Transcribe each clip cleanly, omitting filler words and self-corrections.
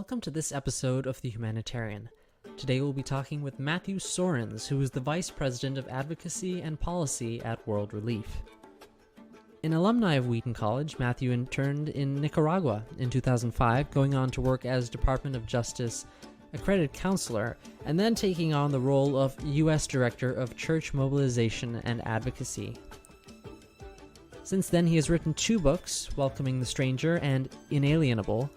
Welcome to this episode of The Humanitarian. Today we'll be talking with Matthew Soerens, who is the Vice President of Advocacy and Policy at World Relief. An alumni of Wheaton College, Matthew interned in Nicaragua in 2005, going on to work as Department of Justice accredited counselor, and then taking on the role of U.S. Director of Church Mobilization and Advocacy. Since then, he has written 2 books, Welcoming the Stranger and Inalienable.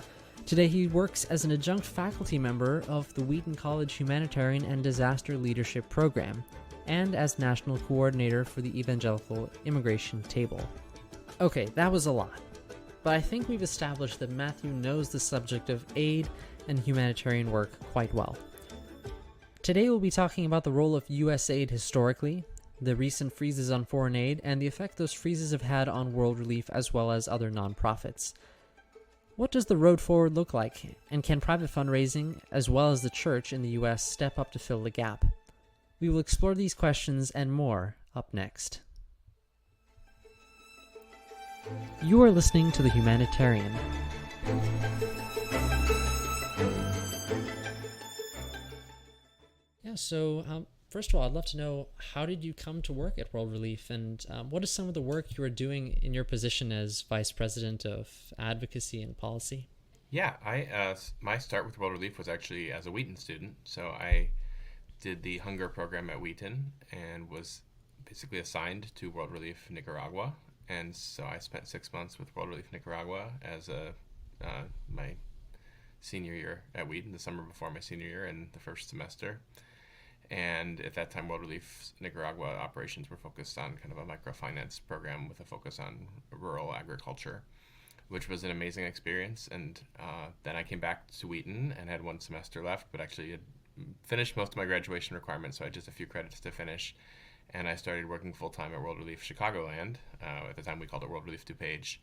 Today, he works as an adjunct faculty member of the Wheaton College Humanitarian and Disaster Leadership Program, and as national coordinator for the Evangelical Immigration Table. Okay, that was a lot, but I think we've established that Matthew knows the subject of aid and humanitarian work quite well. Today, we'll be talking about the role of USAID historically, the recent freezes on foreign aid, and the effect those freezes have had on World Relief as well as other nonprofits. What does the road forward look like, and can private fundraising, as well as the church in the U.S., step up to fill the gap? We will explore these questions and more up next. You are listening to The Humanitarian. So first of all, I'd love to know, how did you come to work at World Relief, and what is some of the work you are doing in your position as Vice President of Advocacy and Policy? Yeah, my start with World Relief was actually as a Wheaton student. So I did the hunger program at Wheaton and was basically assigned to World Relief Nicaragua. And so I spent 6 months with World Relief Nicaragua as my senior year at Wheaton, the summer before my senior year and the first semester. And at that time, World Relief Nicaragua operations were focused on kind of a microfinance program with a focus on rural agriculture, which was an amazing experience. And then I came back to Wheaton and had 1 semester left, but actually had finished most of my graduation requirements, so I had just a few credits to finish. And I started working full-time at World Relief Chicagoland. At the time, we called it World Relief DuPage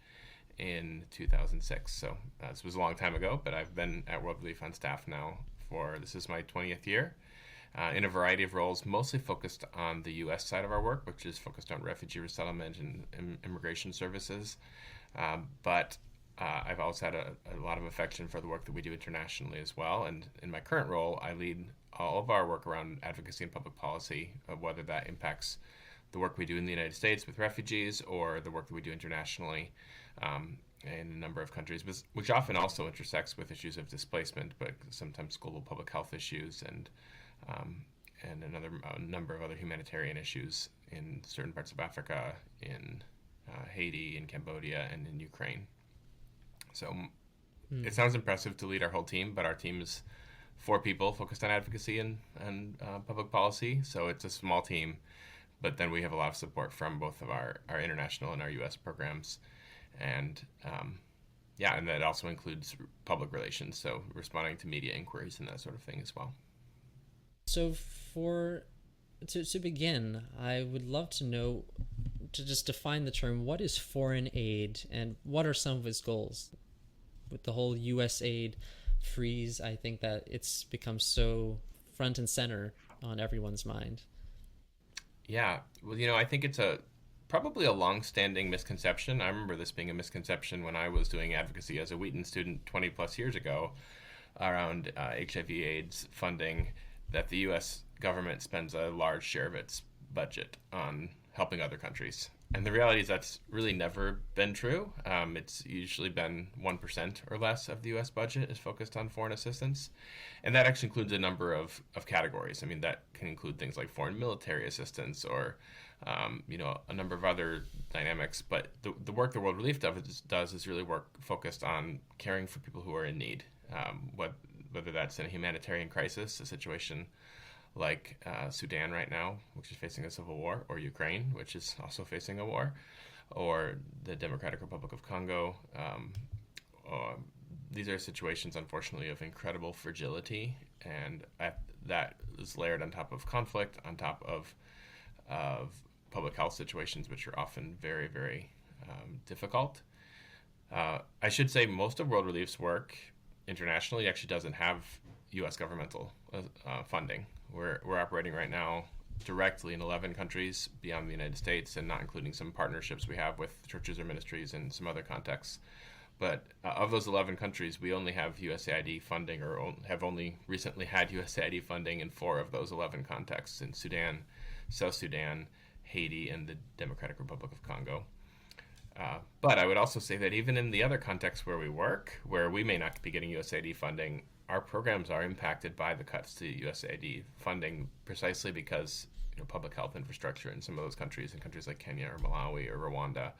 in 2006. So this was a long time ago, but I've been at World Relief on staff now this is my 20th year. In a variety of roles, mostly focused on the U.S. side of our work, which is focused on refugee resettlement and immigration services. But I've also had a lot of affection for the work that we do internationally as well. And in my current role, I lead all of our work around advocacy and public policy, whether that impacts the work we do in the United States with refugees or the work that we do internationally in a number of countries, which often also intersects with issues of displacement, but sometimes global public health issues and a number of other humanitarian issues in certain parts of Africa, in Haiti, in Cambodia, and in Ukraine. So It sounds impressive to lead our whole team, but our team is 4 people focused on advocacy and public policy. So it's a small team, but then we have a lot of support from both of our international and our U.S. programs. And and that also includes public relations, so responding to media inquiries and that sort of thing as well. So to begin, I would love to know, to just define the term, what is foreign aid and what are some of its goals? With the whole USAID freeze, I think that it's become so front and center on everyone's mind. Yeah, well, I think it's probably a long-standing misconception. I remember this being a misconception when I was doing advocacy as a Wheaton student 20 plus years ago around HIV/AIDS funding, that the U.S. government spends a large share of its budget on helping other countries. And the reality is that's really never been true. It's usually been 1% or less of the U.S. budget is focused on foreign assistance. And that actually includes a number of categories. I mean, that can include things like foreign military assistance or, a number of other dynamics. But the work that World Relief does is really work focused on caring for people who are in need, whether that's in a humanitarian crisis, a situation like Sudan right now, which is facing a civil war, or Ukraine, which is also facing a war, or the Democratic Republic of Congo. These are situations, unfortunately, of incredible fragility, and that is layered on top of conflict, on top of public health situations, which are often very, very difficult. I should say most of World Relief's work internationally actually doesn't have U.S. governmental funding. We're operating right now directly in 11 countries beyond the United States, and not including some partnerships we have with churches or ministries in some other contexts. But of those 11 countries, we only have USAID funding, or have only recently had USAID funding in 4 of those 11 contexts: in Sudan, South Sudan, Haiti, and the Democratic Republic of Congo. But I would also say that even in the other contexts where we work, where we may not be getting USAID funding, our programs are impacted by the cuts to USAID funding, precisely because public health infrastructure in some of those countries, in countries like Kenya or Malawi or Rwanda,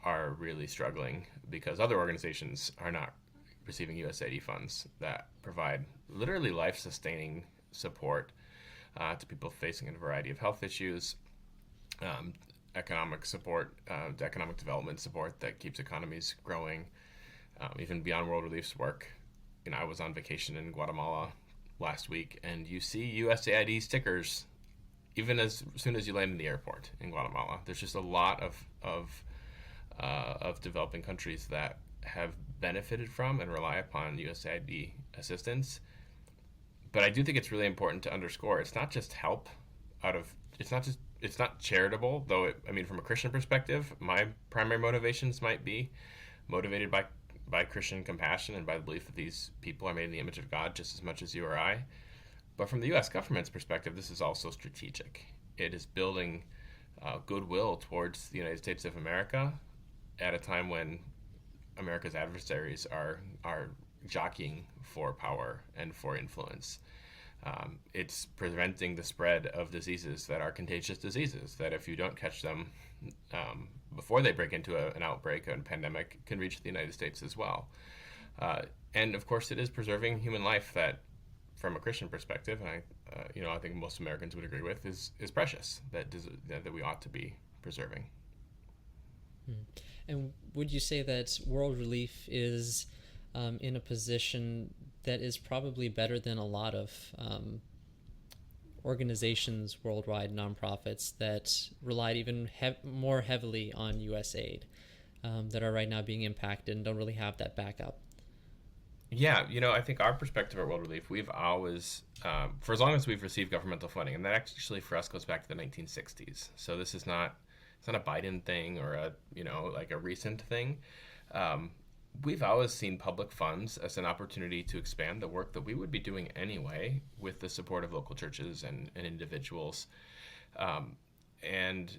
are really struggling because other organizations are not receiving USAID funds that provide literally life-sustaining support to people facing a variety of health issues, economic support, economic development support that keeps economies growing, even beyond World Relief's work. I was on vacation in Guatemala last week, and you see USAID stickers even as soon as you land in the airport in Guatemala. There's just a lot of developing countries that have benefited from and rely upon USAID assistance. But I do think it's really important to underscore it's not just help it's not charitable, though from a Christian perspective, my primary motivations might be motivated by Christian compassion and by the belief that these people are made in the image of God just as much as you or I. But from the U.S. government's perspective, this is also strategic. It is building goodwill towards the United States of America at a time when America's adversaries are jockeying for power and for influence. It's preventing the spread of diseases that are contagious diseases, that if you don't catch them before they break into an outbreak, a pandemic, can reach the United States as well. And of course, it is preserving human life that, from a Christian perspective, and I think most Americans would agree with, is precious, that we ought to be preserving. And would you say that World Relief is in a position that is probably better than a lot of organizations worldwide, nonprofits, that relied even more heavily on USAID, that are right now being impacted and don't really have that backup? Yeah, I think our perspective at World Relief, we've always, for as long as we've received governmental funding, and that actually for us goes back to the 1960s. So this is not, it's not a Biden thing or a recent thing. We've always seen public funds as an opportunity to expand the work that we would be doing anyway with the support of local churches and individuals. And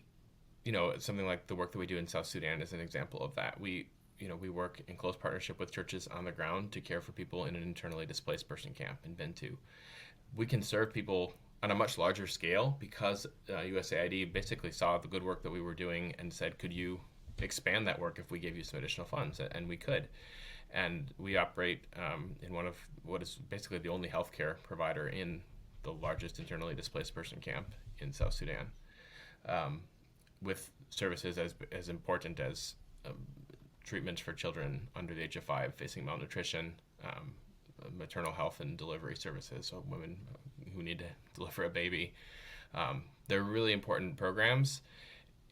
something like the work that we do in South Sudan is an example of that. We work in close partnership with churches on the ground to care for people in an internally displaced person camp in Bentu. We can serve people on a much larger scale because USAID basically saw the good work that we were doing and said, could you expand that work if we gave you some additional funds? And we could. And we operate in one of what is basically the only healthcare provider in the largest internally displaced person camp in South Sudan, with services as important as treatments for children under the age of 5 facing malnutrition, maternal health and delivery services, so women who need to deliver a baby. They're really important programs,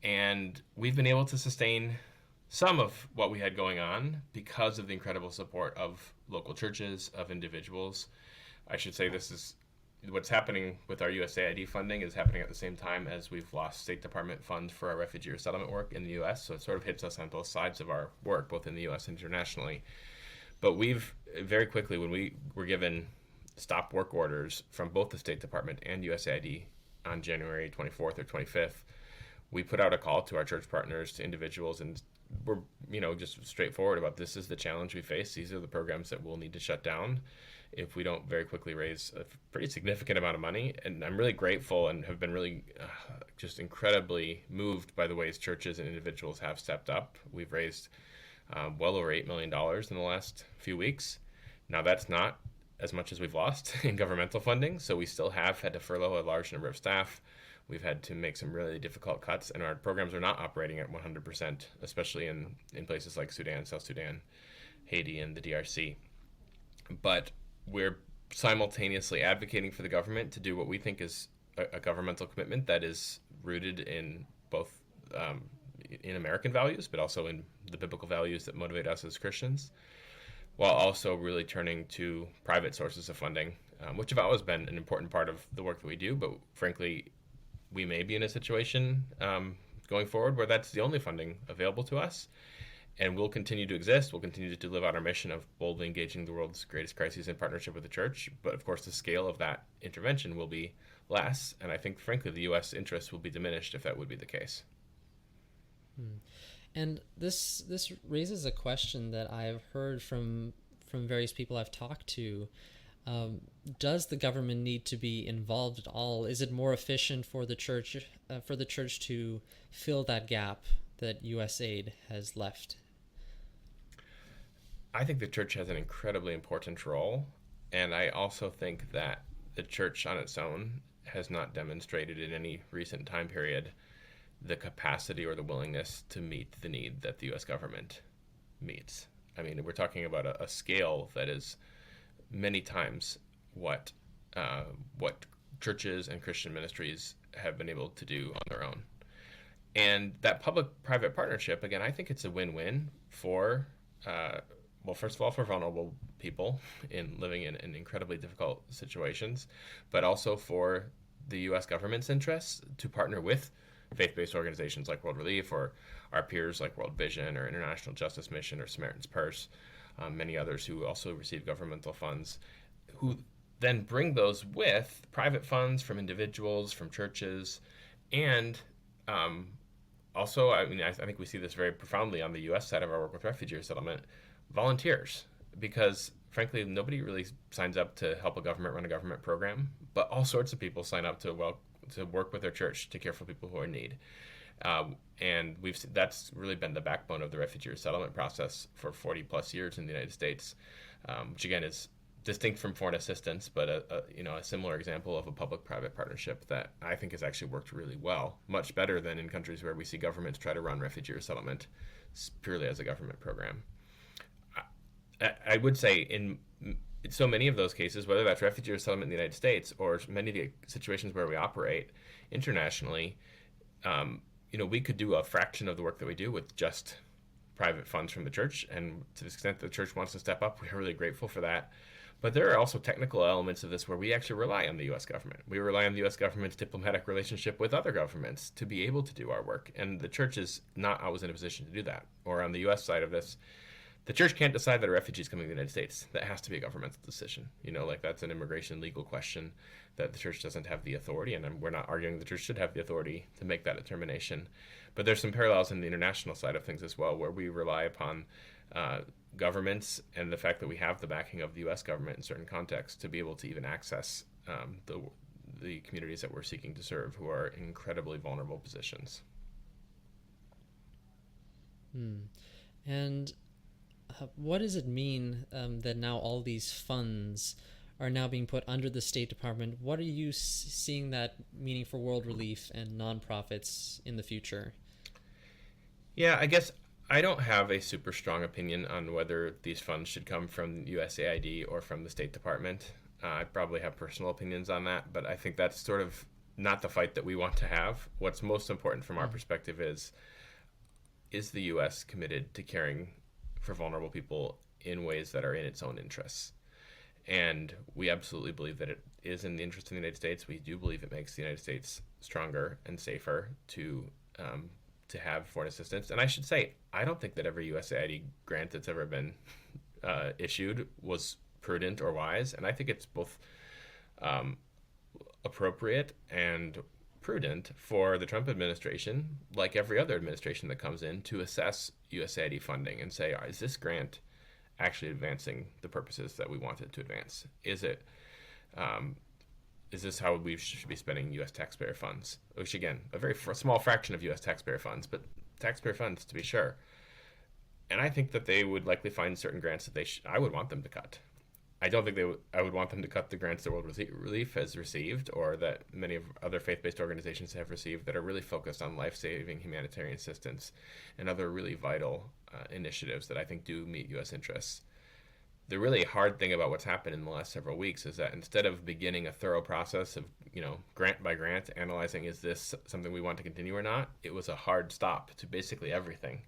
and we've been able to sustain some of what we had going on because of the incredible support of local churches, of individuals. I should say this is what's happening with our USAID funding is happening at the same time as we've lost State Department funds for our refugee resettlement work in the U.S., so it sort of hits us on both sides of our work, both in the U.S. and internationally. But we've very quickly, when we were given stop work orders from both the State Department and USAID on January 24th or 25th, we put out a call to our church partners, to individuals, and we're just straightforward about this is the challenge we face. These are the programs that we'll need to shut down if we don't very quickly raise a pretty significant amount of money. And I'm really grateful and have been really just incredibly moved by the ways churches and individuals have stepped up. We've raised well over $8 million in the last few weeks. Now, that's not as much as we've lost in governmental funding, so we still have had to furlough a large number of staff. We've had to make some really difficult cuts, and our programs are not operating at 100%, especially in places like Sudan, South Sudan, Haiti, and the DRC. But we're simultaneously advocating for the government to do what we think is a governmental commitment that is rooted in both in American values, but also in the biblical values that motivate us as Christians, while also really turning to private sources of funding, which have always been an important part of the work that we do. But frankly, we may be in a situation going forward where that's the only funding available to us. And we'll continue to exist. We'll continue to live out our mission of boldly engaging the world's greatest crises in partnership with the church. But of course, the scale of that intervention will be less. And I think, frankly, the U.S. interest will be diminished if that would be the case. And this raises a question that I've heard from various people I've talked to. Does the government need to be involved at all? Is it more efficient for the church to fill that gap that USAID has left? I think the church has an incredibly important role, and I also think that the church on its own has not demonstrated in any recent time period the capacity or the willingness to meet the need that the U.S. government meets. I mean, we're talking about a scale that is many times what churches and Christian ministries have been able to do on their own. And that public-private partnership, again, I think it's a win-win for, first of all, for vulnerable people living in incredibly difficult situations, but also for the U.S. government's interests to partner with faith-based organizations like World Relief or our peers like World Vision or International Justice Mission or Samaritan's Purse, many others who also receive governmental funds, who then bring those with private funds from individuals, from churches, and also, I mean, I think we see this very profoundly on the U.S. side of our work with refugee resettlement, volunteers, because frankly, nobody really signs up to help a government run a government program, but all sorts of people sign up to work with their church to care for people who are in need. And that's really been the backbone of the refugee resettlement process for 40 plus years in the United States, which again is distinct from foreign assistance, but a similar example of a public-private partnership that I think has actually worked really well, much better than in countries where we see governments try to run refugee resettlement purely as a government program. I would say in so many of those cases, whether that's refugee resettlement in the United States or many of the situations where we operate internationally, we could do a fraction of the work that we do with just private funds from the church. And to the extent the church wants to step up, we're really grateful for that. But there are also technical elements of this where we actually rely on the U.S. government. We rely on the U.S. government's diplomatic relationship with other governments to be able to do our work. And the church is not always in a position to do that. Or on the U.S. side of this, the church can't decide that a refugee is coming to the United States. That has to be a governmental decision. That's an immigration legal question that the church doesn't have the authority, and we're not arguing the church should have the authority to make that determination. But there's some parallels in the international side of things as well, where we rely upon governments and the fact that we have the backing of the U.S. government in certain contexts to be able to even access the communities that we're seeking to serve, who are in incredibly vulnerable positions. And what does it mean that now all these funds are now being put under the State Department? What are you seeing that meaning for World Relief and nonprofits in the future? Yeah, I guess I don't have a super strong opinion on whether these funds should come from USAID or from the State Department. I probably have personal opinions on that, but I think that's sort of not the fight that we want to have. What's most important from our perspective is the U.S. committed to caring for vulnerable people in ways that are in its own interests? And we absolutely believe that it is in the interest of the United States. We do believe it makes the United States stronger and safer to have foreign assistance. And I should say, I don't think that every USAID grant that's ever been issued was prudent or wise. And I think it's both appropriate and prudent for the Trump administration, like every other administration that comes in, to assess USAID funding and say, is this grant actually advancing the purposes that we want it to advance? Is this how we should be spending U.S. taxpayer funds? Which, again, a very small fraction of U.S. taxpayer funds, but taxpayer funds to be sure. And I think that they would likely find certain grants that I would want them to cut. I don't think I would want them to cut the grants that World Relief has received, or that many of other faith-based organizations have received, that are really focused on life-saving humanitarian assistance and other really vital initiatives that I think do meet U.S. interests. The really hard thing about what's happened in the last several weeks is that instead of beginning a thorough process of, grant by grant, analyzing is this something we want to continue or not, it was a hard stop to basically everything.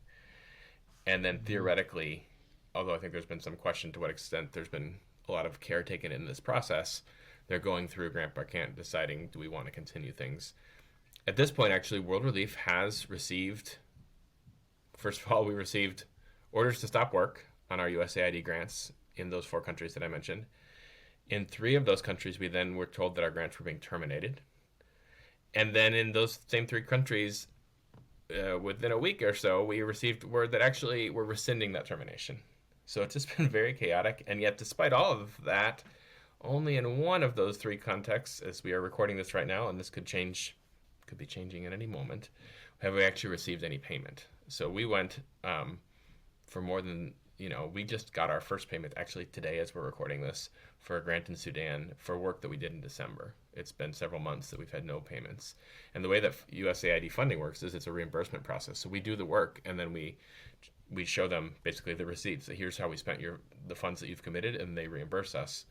And then theoretically, although I think there's been some question to what extent there's been a lot of care taken in this process, they're going through grant by grant, deciding, do we want to continue things? At this point, actually, World Relief has received, first of all, we received orders to stop work on our USAID grants in those 4 countries that I mentioned. In 3 of those countries, we then were told that our grants were being terminated. And then in those same 3 countries, within a week or so, we received word that actually we're rescinding that termination. So it's just been very chaotic. And yet, despite all of that, only in 1 of those 3 contexts, as we are recording this right now, and this could be changing at any moment, have we actually received any payment. So we went for more than, we just got our first payment actually today as we're recording this for a grant in Sudan for work that we did in December. It's been several months that we've had no payments. And the way that USAID funding works is it's a reimbursement process. So we do the work and then we show them basically the receipts. So here's how we spent the funds that you've committed, and they reimburse us.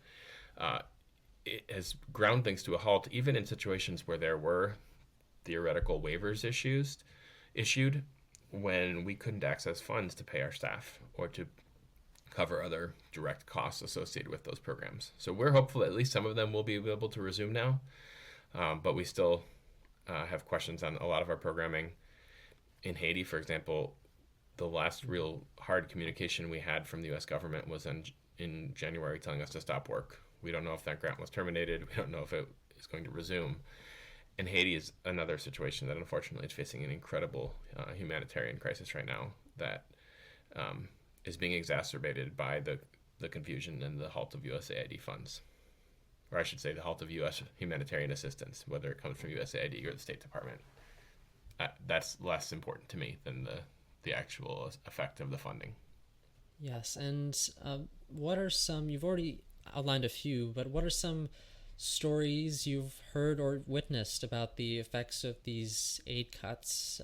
It has ground things to a halt, even in situations where there were theoretical waivers issued when we couldn't access funds to pay our staff or to cover other direct costs associated with those programs. So we're hopeful that at least some of them will be able to resume now, but we still have questions on a lot of our programming. In Haiti, for example, the last real hard communication we had from the U.S. government was in January telling us to stop work. We don't know if that grant was terminated. We don't know if it is going to resume. And Haiti is another situation that unfortunately is facing an incredible humanitarian crisis right now that is being exacerbated by the confusion and the halt of USAID funds. Or I should say the halt of U.S. humanitarian assistance, whether it comes from USAID or the State Department. That's less important to me than the actual effect of the funding. Yes, and what are some, you've already outlined a few, but what are some stories you've heard or witnessed about the effects of these aid cuts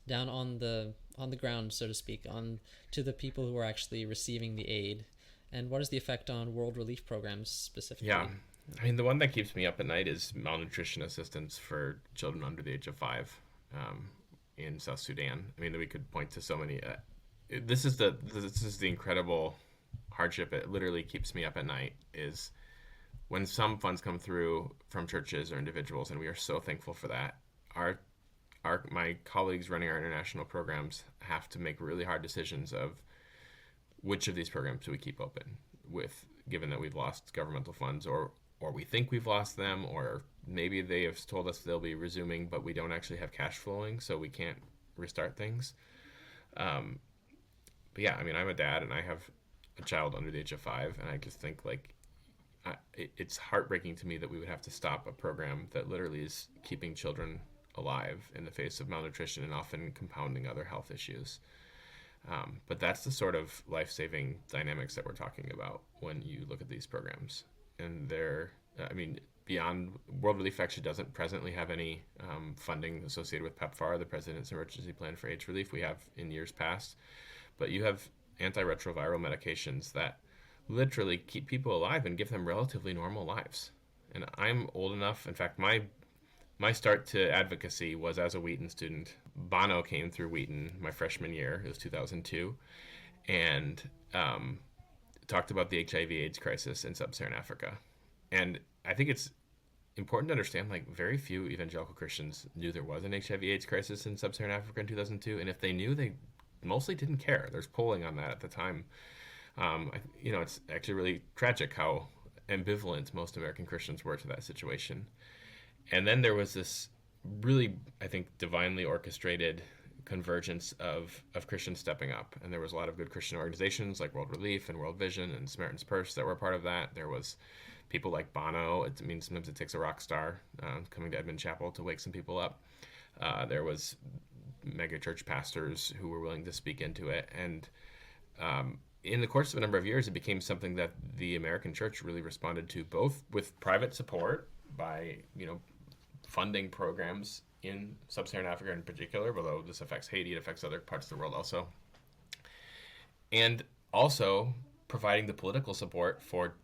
down on the ground, so to speak, to the people who are actually receiving the aid? And what is the effect on world relief programs specifically? Yeah, I mean, the one that keeps me up at night is malnutrition assistance for children under the age of 5 in South Sudan. I mean, we could point to so many. This is the incredible hardship. It literally keeps me up at night is when some funds come through from churches or individuals, and we are so thankful for that. My colleagues running our international programs have to make really hard decisions of which of these programs do we keep open with, given that we've lost governmental funds, or we think we've lost them, or maybe they have told us they'll be resuming, but we don't actually have cash flowing, so we can't restart things. But yeah, I mean, I'm a dad, and I have a child under the age of 5, and I just think it's heartbreaking to me that we would have to stop a program that literally is keeping children alive in the face of malnutrition and often compounding other health issues. But that's the sort of life-saving dynamics that we're talking about when you look at these programs. And beyond World Relief actually doesn't presently have any funding associated with PEPFAR, the President's Emergency Plan for AIDS Relief. We have in years past. But you have antiretroviral medications that literally keep people alive and give them relatively normal lives. And I'm old enough, in fact, my start to advocacy was as a Wheaton student. Bono came through Wheaton my freshman year, it was 2002, and talked about the HIV/AIDS crisis in sub-Saharan Africa. And I think it's important to understand, very few evangelical Christians knew there was an HIV/AIDS crisis in sub-Saharan Africa in 2002, and if they knew, they mostly didn't care. There's polling on that at the time. It's actually really tragic how ambivalent most American Christians were to that situation. And then there was this really, I think, divinely orchestrated convergence of Christians stepping up. And there was a lot of good Christian organizations like World Relief and World Vision and Samaritan's Purse that were part of that. There was people like Bono. Sometimes it takes a rock star coming to Edmond Chapel to wake some people up. There was mega church pastors who were willing to speak into it. And in the course of a number of years, it became something that the American church really responded to, both with private support by, funding programs in sub-Saharan Africa in particular, although this affects Haiti, it affects other parts of the world also. And also providing the political support for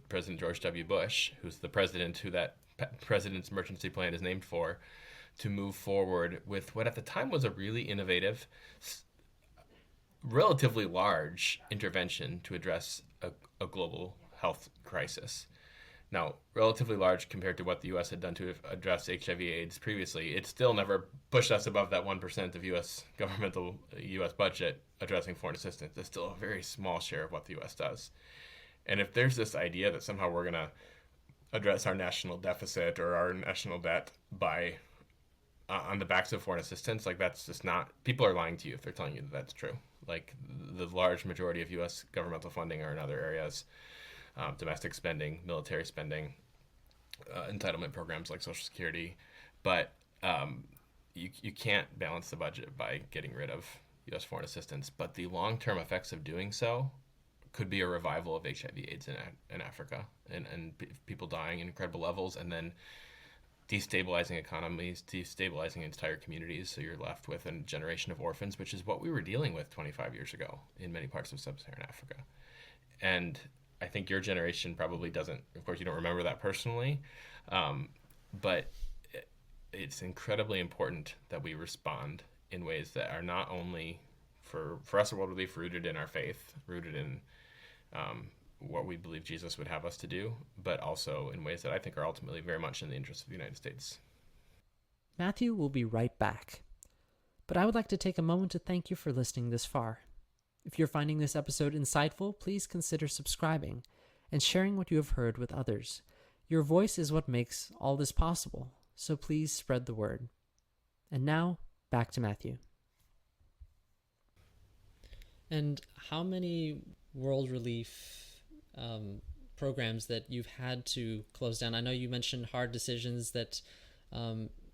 President George W. Bush, who's the president who that President's Emergency Plan is named for, to move forward with what at the time was a really innovative, relatively large intervention to address a global health crisis. Now, relatively large compared to what the U.S. had done to address HIV/AIDS previously, it still never pushed us above that 1% of U.S. governmental U.S. budget addressing foreign assistance. It's still a very small share of what the U.S. does. And if there's this idea that somehow we're going to address our national deficit or our national debt by on the backs of foreign assistance, like that's just not. People are lying to you if they're telling you that that's true. Like the large majority of U.S. governmental funding are in other areas, domestic spending, military spending, entitlement programs like Social Security, but you can't balance the budget by getting rid of U.S. foreign assistance. But the long-term effects of doing so could be a revival of HIV/AIDS in Africa and people dying in incredible levels, and then destabilizing economies, destabilizing entire communities. So you're left with a generation of orphans, which is what we were dealing with 25 years ago in many parts of sub-Saharan Africa. And I think your generation probably doesn't, of course, you don't remember that personally, but it's incredibly important that we respond in ways that are not only for us at World Relief rooted in our faith, rooted in what we believe Jesus would have us to do, but also in ways that I think are ultimately very much in the interest of the United States. Matthew will be right back. But I would like to take a moment to thank you for listening this far. If you're finding this episode insightful, please consider subscribing and sharing what you have heard with others. Your voice is what makes all this possible, so please spread the word. And now, back to Matthew. And how many World Relief programs that you've had to close down? I know you mentioned hard decisions that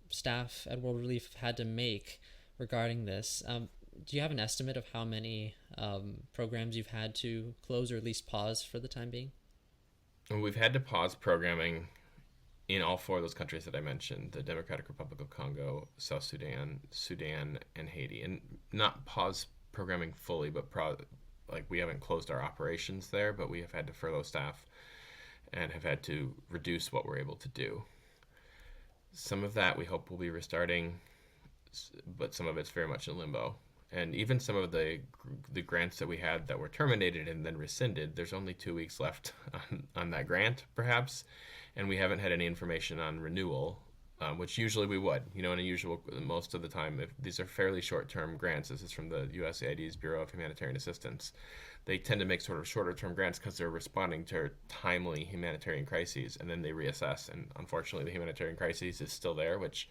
staff at World Relief had to make regarding this. Do you have an estimate of how many programs you've had to close or at least pause for the time being? We've had to pause programming in all four of those countries that I mentioned, the Democratic Republic of Congo, South Sudan, and Haiti. And not pause programming fully, but we haven't closed our operations there, but we have had to furlough staff and have had to reduce what we're able to do. Some of that we hope will be restarting, but some of it's very much in limbo. And even some of the grants that we had that were terminated and then rescinded, there's only 2 weeks left on that grant, perhaps, and we haven't had any information on renewal, which usually we would. Most of the time, if these are fairly short-term grants. This is from the USAID's Bureau of Humanitarian Assistance. They tend to make sort of shorter-term grants because they're responding to timely humanitarian crises, and then they reassess. And unfortunately, the humanitarian crisis is still there, which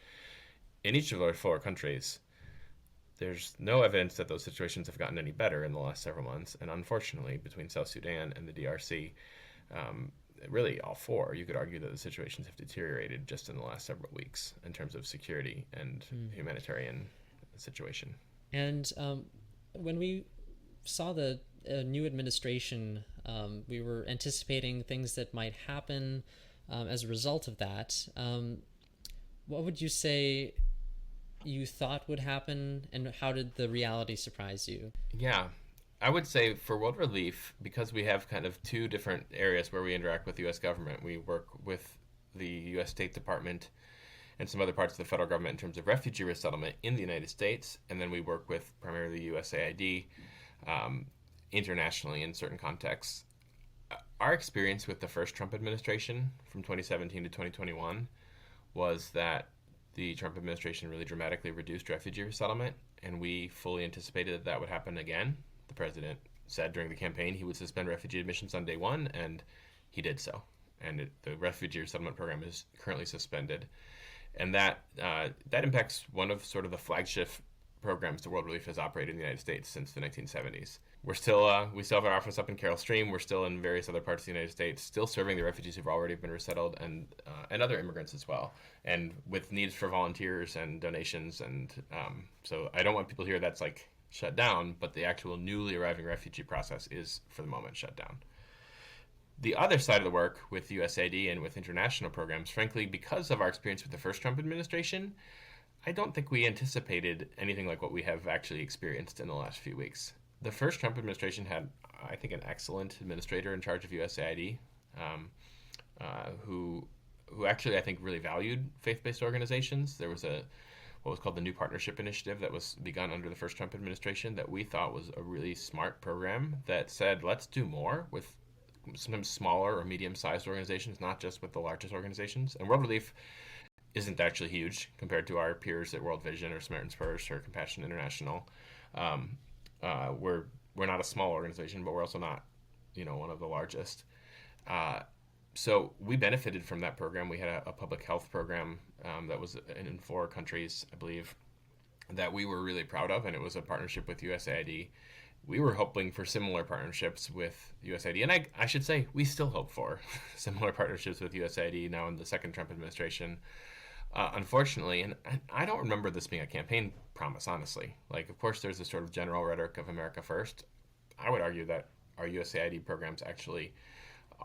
in each of those four countries, there's no evidence that those situations have gotten any better in the last several months. And unfortunately, between South Sudan and the DRC, really all four, you could argue that the situations have deteriorated just in the last several weeks in terms of security and humanitarian situation. And when we saw the new administration, we were anticipating things that might happen as a result of that. What would you say you thought would happen, and how did the reality surprise you? Yeah, I would say for World Relief, because we have kind of two different areas where we interact with the U.S. government, we work with the U.S. State Department and some other parts of the federal government in terms of refugee resettlement in the United States, and then we work with primarily USAID internationally in certain contexts. Our experience with the first Trump administration from 2017 to 2021 was that the Trump administration really dramatically reduced refugee resettlement, and we fully anticipated that that would happen again. The president said during the campaign he would suspend refugee admissions on day one, and he did so. And the refugee resettlement program is currently suspended. And that impacts one of sort of the flagship programs that World Relief has operated in the United States since the 1970s. We still have our office up in Carroll Stream. We're still in various other parts of the United States, still serving the refugees who've already been resettled and other immigrants as well, and with needs for volunteers and donations. And so I don't want people to hear that's like shut down, but the actual newly arriving refugee process is, for the moment, shut down. The other side of the work with USAID and with international programs, frankly, because of our experience with the first Trump administration, I don't think we anticipated anything like what we have actually experienced in the last few weeks. The first Trump administration had, I think, an excellent administrator in charge of USAID, who actually, I think, really valued faith-based organizations. There was what was called the New Partnership Initiative that was begun under the first Trump administration that we thought was a really smart program that said, let's do more with sometimes smaller or medium-sized organizations, not just with the largest organizations. And World Relief isn't actually huge compared to our peers at World Vision or Samaritan's Purse or Compassion International. Um, we're not a small organization, but we're also not, one of the largest. So we benefited from that program. We had a public health program that was in 4 countries, I believe, that we were really proud of, and it was a partnership with USAID. We were hoping for similar partnerships with USAID, and I should say we still hope for similar partnerships with USAID now in the second Trump administration. Unfortunately, and I don't remember this being a campaign promise, honestly. Like, of course, there's this sort of general rhetoric of America first. I would argue that our USAID programs actually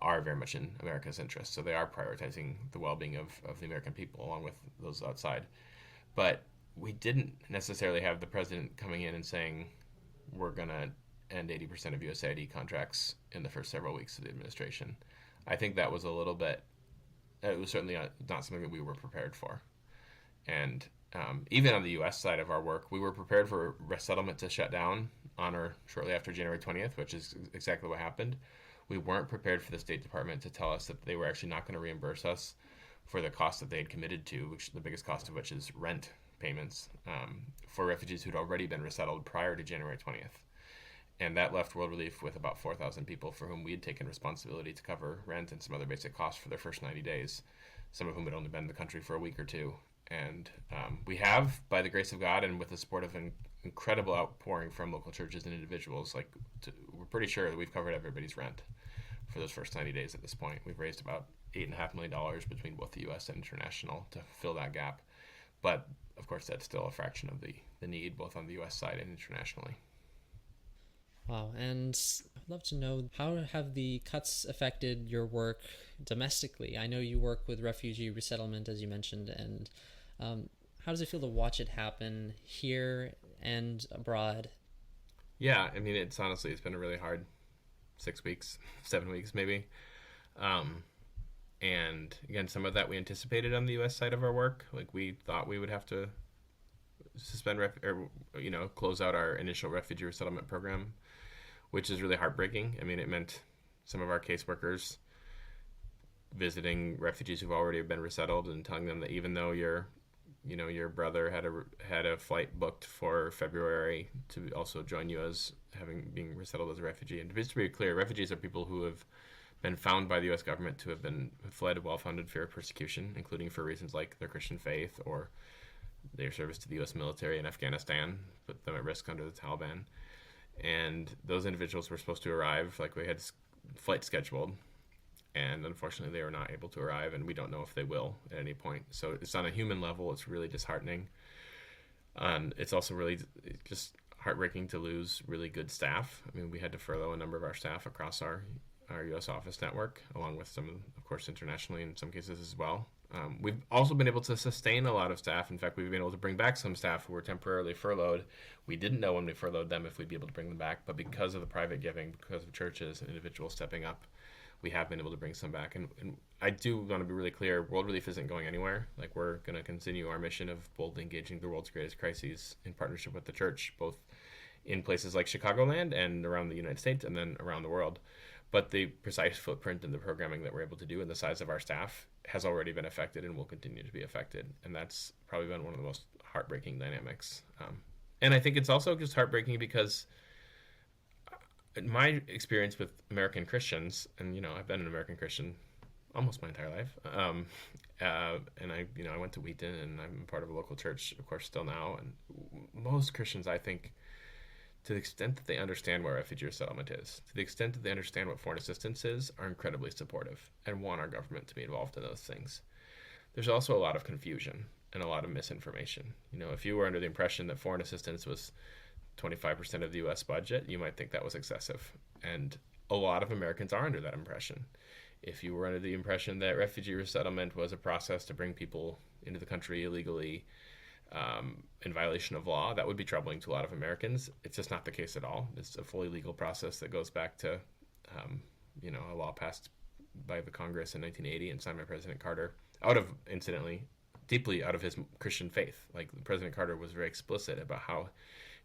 are very much in America's interest. So they are prioritizing the well-being of the American people along with those outside. But we didn't necessarily have the president coming in and saying, we're going to end 80% of USAID contracts in the first several weeks of the administration. I think that was a little bit, it was certainly not something that we were prepared for. And even on the U.S. side of our work, we were prepared for resettlement to shut down on or shortly after January 20th, which is exactly what happened. We weren't prepared for the State Department to tell us that they were actually not going to reimburse us for the cost that they had committed to, which the biggest cost of which is rent payments for refugees who'd already been resettled prior to January 20th. And that left World Relief with about 4,000 people for whom we had taken responsibility to cover rent and some other basic costs for their first 90 days, some of whom had only been in the country for a week or two. And we have, by the grace of God and with the support of an incredible outpouring from local churches and individuals, we're pretty sure that we've covered everybody's rent for those first 90 days at this point. We've raised about $8.5 million between both the U.S. and international to fill that gap. But, of course, that's still a fraction of the need, both on the U.S. side and internationally. Wow, and I'd love to know, how have the cuts affected your work domestically? I know you work with refugee resettlement, as you mentioned, and how does it feel to watch it happen here and abroad? Yeah, I mean, it's been a really hard 6 weeks, 7 weeks maybe. And again, some of that we anticipated on the U.S. side of our work. Like, we thought we would have to suspend close out our initial refugee resettlement program, which is really heartbreaking. I mean, it meant some of our caseworkers visiting refugees who've already been resettled and telling them that even though your brother had a flight booked for February to also join you as being resettled as a refugee. And just to be clear, refugees are people who have been found by the U.S. government to have fled well-founded fear of persecution, including for reasons like their Christian faith or their service to the U.S. military in Afghanistan, put them at risk under the Taliban. And those individuals were supposed to arrive, like, we had flight scheduled, and unfortunately they were not able to arrive, and we don't know if they will at any point. So it's on a human level, it's really disheartening. It's also really just heartbreaking to lose really good staff. I mean, we had to furlough a number of our staff across our U.S. office network, along with some, of course, internationally in some cases as well. We've also been able to sustain a lot of staff. In fact, we've been able to bring back some staff who were temporarily furloughed. We didn't know when we furloughed them if we'd be able to bring them back, but because of the private giving, because of churches and individuals stepping up, we have been able to bring some back. And I do want to be really clear, World Relief isn't going anywhere. Like, we're going to continue our mission of boldly engaging the world's greatest crises in partnership with the church, both in places like Chicagoland and around the United States and then around the world. But the precise footprint and the programming that we're able to do and the size of our staff has already been affected and will continue to be affected. And that's probably been one of the most heartbreaking dynamics. And I think it's also just heartbreaking because my experience with American Christians, and, I've been an American Christian almost my entire life. And I went to Wheaton, and I'm part of a local church, of course, still now. And most Christians, I think, to the extent that they understand what refugee resettlement is, to the extent that they understand what foreign assistance is, are incredibly supportive and want our government to be involved in those things. There's also a lot of confusion and a lot of misinformation. If you were under the impression that foreign assistance was 25% of the U.S. budget, you might think that was excessive. And a lot of Americans are under that impression. If you were under the impression that refugee resettlement was a process to bring people into the country illegally, in violation of law, that would be troubling to a lot of Americans. It's just not the case at all. It's a fully legal process that goes back to, a law passed by the Congress in 1980 and signed by President Carter, deeply out of his Christian faith. Like, President Carter was very explicit about how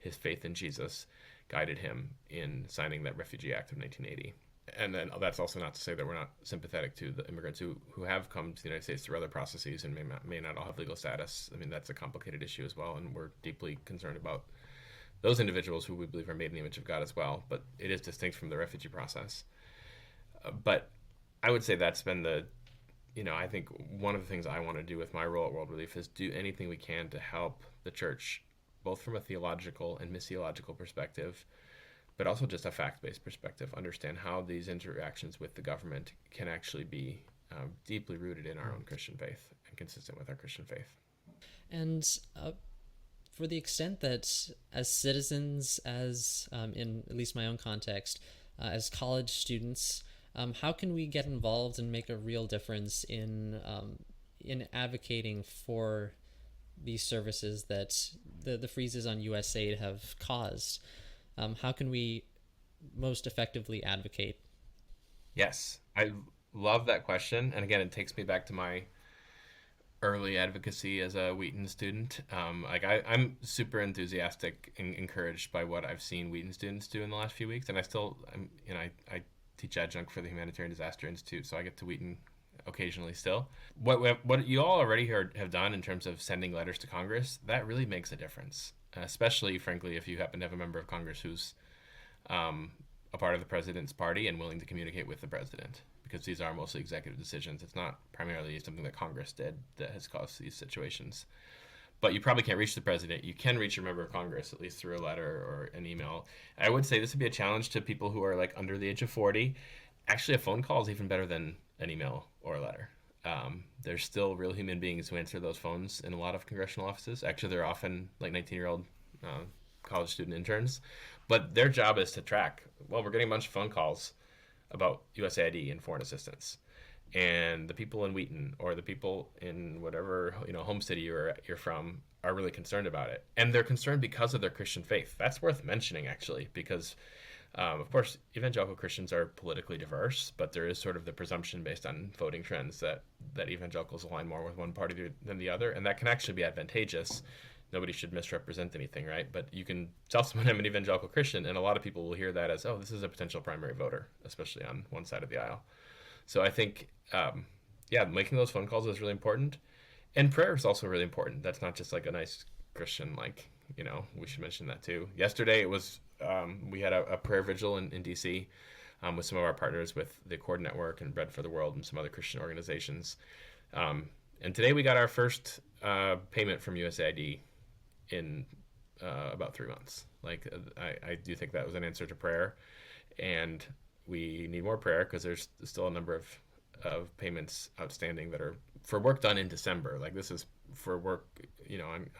his faith in Jesus guided him in signing that Refugee Act of 1980. And then that's also not to say that we're not sympathetic to the immigrants who have come to the United States through other processes and may not all have legal status. I mean, that's a complicated issue as well, and we're deeply concerned about those individuals who we believe are made in the image of God as well. But it is distinct from the refugee process. But I would say that's been I think one of the things I want to do with my role at World Relief is do anything we can to help the church, both from a theological and missiological perspective, but also just a fact-based perspective, understand how these interactions with the government can actually be deeply rooted in our own Christian faith and consistent with our Christian faith. And for the extent that as citizens, as in at least my own context, as college students, how can we get involved and make a real difference in advocating for these services that the freezes on USAID have caused? How can we most effectively advocate? Yes, I love that question. And again, it takes me back to my early advocacy as a Wheaton student. I'm super enthusiastic and encouraged by what I've seen Wheaton students do in the last few weeks. And I teach adjunct for the Humanitarian Disaster Institute, so I get to Wheaton occasionally still. What you all already have done in terms of sending letters to Congress, that really makes a difference. Especially, frankly, if you happen to have a member of Congress who's a part of the president's party and willing to communicate with the president, because these are mostly executive decisions. It's not primarily something that Congress did that has caused these situations. But you probably can't reach the president. You can reach a member of Congress, at least through a letter or an email. I would say this would be a challenge to people who are like under the age of 40. Actually, a phone call is even better than an email or a letter. There's still real human beings who answer those phones in a lot of congressional offices. Actually, they're often like 19-year-old college student interns. But their job is to track, well, we're getting a bunch of phone calls about USAID and foreign assistance. And the people in Wheaton or the people in whatever home city you're from are really concerned about it. And they're concerned because of their Christian faith. That's worth mentioning, actually, because of course, evangelical Christians are politically diverse, but there is sort of the presumption based on voting trends that evangelicals align more with one party than the other, and that can actually be advantageous. Nobody should misrepresent anything, right? But you can tell someone I'm an evangelical Christian, and a lot of people will hear that as, oh, this is a potential primary voter, especially on one side of the aisle. So I think, making those phone calls is really important, and prayer is also really important. That's not just like a nice Christian, we should mention that too. Yesterday it was we had a prayer vigil in DC with some of our partners with the Accord Network and Bread for the World and some other Christian organizations. And today we got our first payment from USAID in about 3 months. I do think that was an answer to prayer, and we need more prayer because there's still a number of payments outstanding that are for work done in December. Like this is for work,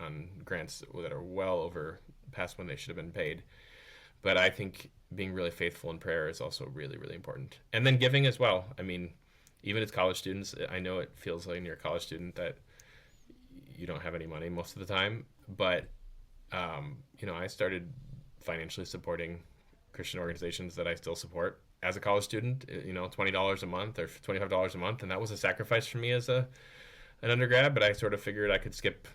on grants that are well over past when they should have been paid. But I think being really faithful in prayer is also really, really important. And then giving as well. I mean, even as college students, I know it feels like when you're a college student that you don't have any money most of the time. But, I started financially supporting Christian organizations that I still support as a college student, $20 a month or $25 a month. And that was a sacrifice for me as an undergrad, but I sort of figured I could skip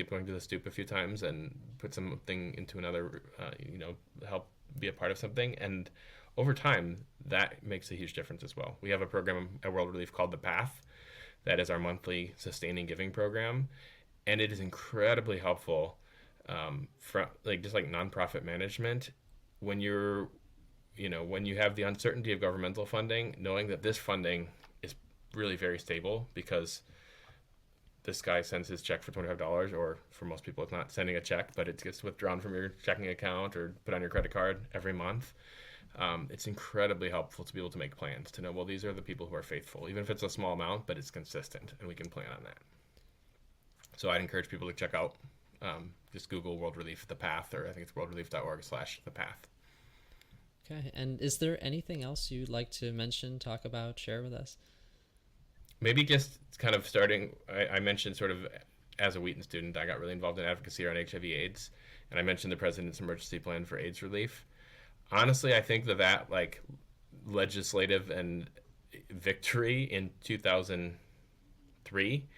going to the stoop a few times and put something into another, help be a part of something. And over time, that makes a huge difference as well. We have a program at World Relief called The Path. That is our monthly sustaining giving program. And it is incredibly helpful for just like nonprofit management when when you have the uncertainty of governmental funding, knowing that this funding is really very stable because this guy sends his check for $25, or for most people it's not sending a check, but it gets withdrawn from your checking account or put on your credit card every month. It's incredibly helpful to be able to make plans, to know, well, these are the people who are faithful, even if it's a small amount, but it's consistent and we can plan on that. So I'd encourage people to check out, just Google World Relief The Path, or I think it's worldrelief.org/The Path. Okay, and is there anything else you'd like to mention, talk about, share with us? Maybe just kind of starting, I mentioned sort of as a Wheaton student, I got really involved in advocacy around HIV/AIDS, and I mentioned the President's Emergency Plan for AIDS Relief. Honestly, I think that legislative and victory in 2003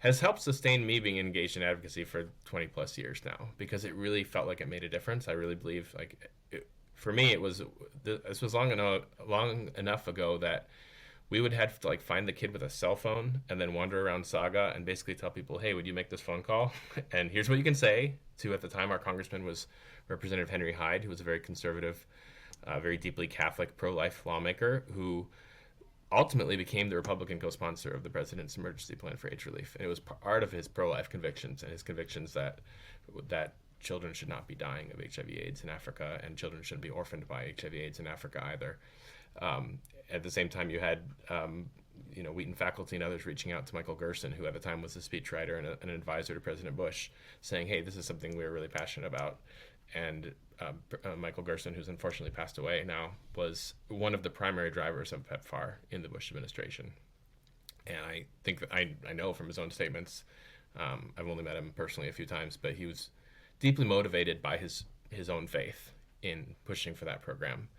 has helped sustain me being engaged in advocacy for 20 plus years now, because it really felt like it made a difference. I really believe for me, this was long enough ago that we would have to like find the kid with a cell phone and then wander around Saga and basically tell people, hey, would you make this phone call? And here's what you can say to, at the time, our congressman was Representative Henry Hyde, who was a very conservative, very deeply Catholic, pro-life lawmaker who ultimately became the Republican co-sponsor of the president's emergency plan for AIDS relief. And it was part of his pro-life convictions and his convictions that children should not be dying of HIV/AIDS in Africa, and children shouldn't be orphaned by HIV/AIDS in Africa either. At the same time, you had Wheaton faculty and others reaching out to Michael Gerson, who at the time was a speechwriter and an advisor to President Bush, saying, hey, this is something we're really passionate about. And Michael Gerson, who's unfortunately passed away now, was one of the primary drivers of PEPFAR in the Bush administration. And I think that I know from his own statements, I've only met him personally a few times, but he was deeply motivated by his own faith in pushing for that program.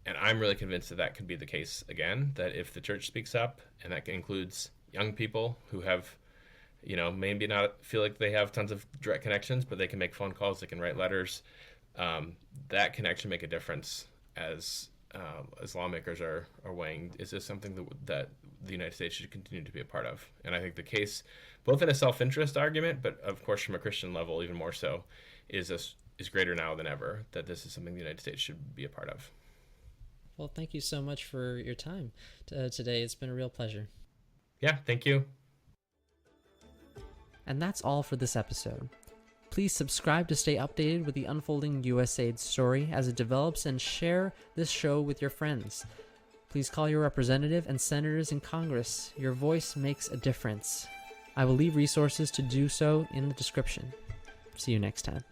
And I'm really convinced that could be the case again, that if the church speaks up, and that includes young people who have, maybe not feel like they have tons of direct connections, but they can make phone calls, they can write letters, that can actually make a difference as lawmakers are weighing, is this something that the United States should continue to be a part of? And I think the case, both in a self-interest argument, but of course from a Christian level even more so, is greater now than ever, that this is something the United States should be a part of. Well, thank you so much for your time today. It's been a real pleasure. Yeah, thank you. And that's all for this episode. Please subscribe to stay updated with the unfolding USAID story as it develops, and share this show with your friends. Please call your representative and senators in Congress. Your voice makes a difference. I will leave resources to do so in the description. See you next time.